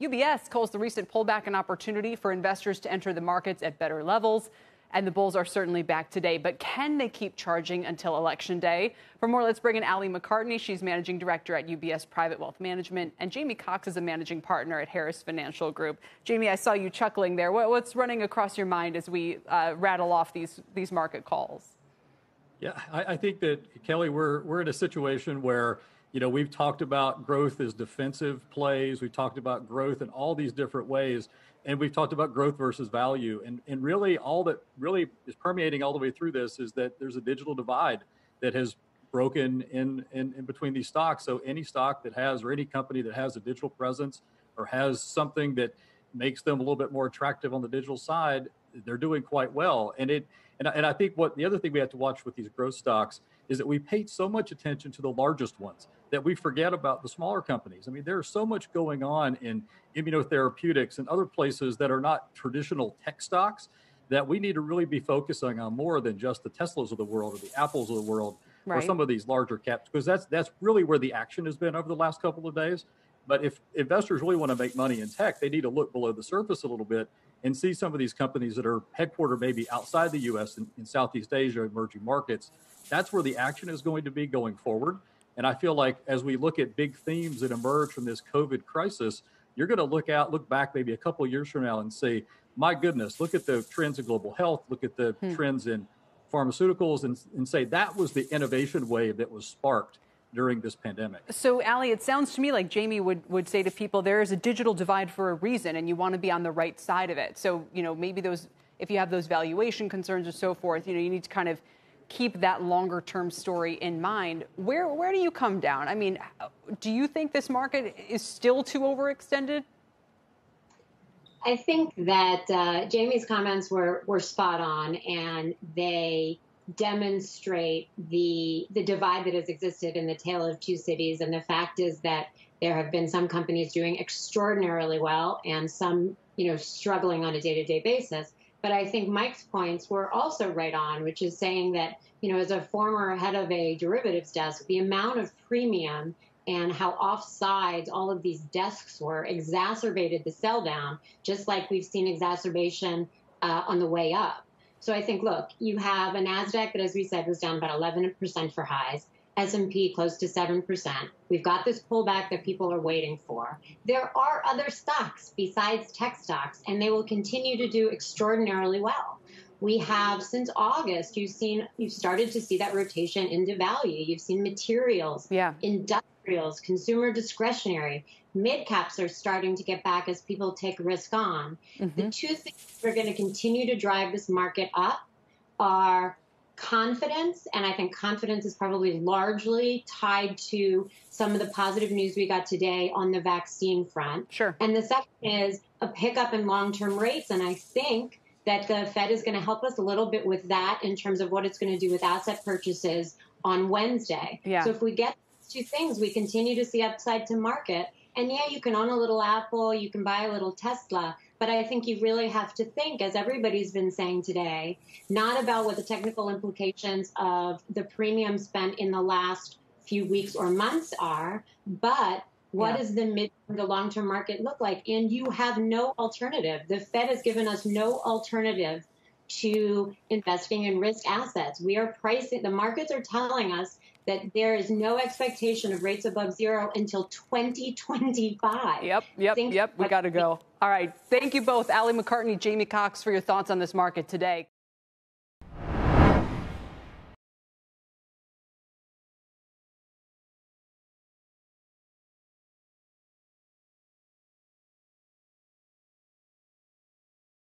UBS calls the recent pullback an opportunity for investors to enter the markets at better levels. And the bulls are certainly back today. But can they keep charging until Election Day? For more, let's bring in Alli McCartney. She's managing director at UBS Private Wealth Management. And Jamie Cox is a managing partner at Harris Financial Group. Jamie, I saw you chuckling there. What's running across your mind as we rattle off these market calls? Yeah, I think that, Kelly, we're in a situation where, we've talked about growth as defensive plays. We've talked about growth in all these different ways. And we've talked about growth versus value. And really all that really is permeating all the way through this is that there's a digital divide that has broken in between these stocks. So any stock that has, or any company that has a digital presence or has something that makes them a little bit more attractive on the digital side, they're doing quite well. And I think what the other thing we have to watch with these growth stocks is that we pay so much attention to the largest ones that we forget about the smaller companies. I mean, there's so much going on in immunotherapeutics and other places that are not traditional tech stocks that we need to really be focusing on more than just the Teslas of the world or the Apples of the world, right, or some of these larger caps, because that's really where the action has been over the last couple of days. But if investors really want to make money in tech, they need to look below the surface a little bit and see some of these companies that are headquartered maybe outside the U.S. in Southeast Asia, emerging markets. That's where the action is going to be going forward. And I feel like as we look at big themes that emerge from this COVID crisis, you're going to look back maybe a couple of years from now and say, my goodness, look at the trends in global health, look at the trends in pharmaceuticals, and say that was the innovation wave that was sparked during this pandemic. So, Alli, it sounds to me like Jamie would say to people, there is a digital divide for a reason, and you want to be on the right side of it. So, maybe if you have those valuation concerns or so forth, you need to kind of keep that longer term story in mind. Where do you come down? I mean, do you think this market is still too overextended? I think that Jamie's comments were spot on, and they demonstrate the divide that has existed in the tale of two cities. And the fact is that there have been some companies doing extraordinarily well and some, struggling on a day-to-day basis. But I think Mike's points were also right on, which is saying that, as a former head of a derivatives desk, the amount of premium and how offsides all of these desks were exacerbated the sell down, just like we've seen exacerbation on the way up. So I think, look, you have a NASDAQ that, as we said, was down about 11% for highs, S&P close to 7%. We've got this pullback that people are waiting for. There are other stocks besides tech stocks, and they will continue to do extraordinarily well. We have, since August, you've started to see that rotation into value. You've seen materials, industrials, consumer discretionary. Mid-caps are starting to get back as people take risk on. The two things that are going to continue to drive this market up are confidence, and I think confidence is probably largely tied to some of the positive news we got today on the vaccine front. Sure. And the second is a pickup in long-term rates, and I think that the Fed is going to help us a little bit with that in terms of what it's going to do with asset purchases on Wednesday. Yeah. So if we get these two things, we continue to see upside to market. And yeah, you can own a little Apple, you can buy a little Tesla, but I think you really have to think, as everybody's been saying today, not about what the technical implications of the premium spent in the last few weeks or months are, but what does the mid to the long-term market look like? And you have no alternative. The Fed has given us no alternative to investing in risk assets. We are pricing, the markets are telling us that there is no expectation of rates above zero until 2025. Yep. We got to go. All right. Thank you both, Alli McCartney, Jamie Cox, for your thoughts on this market today.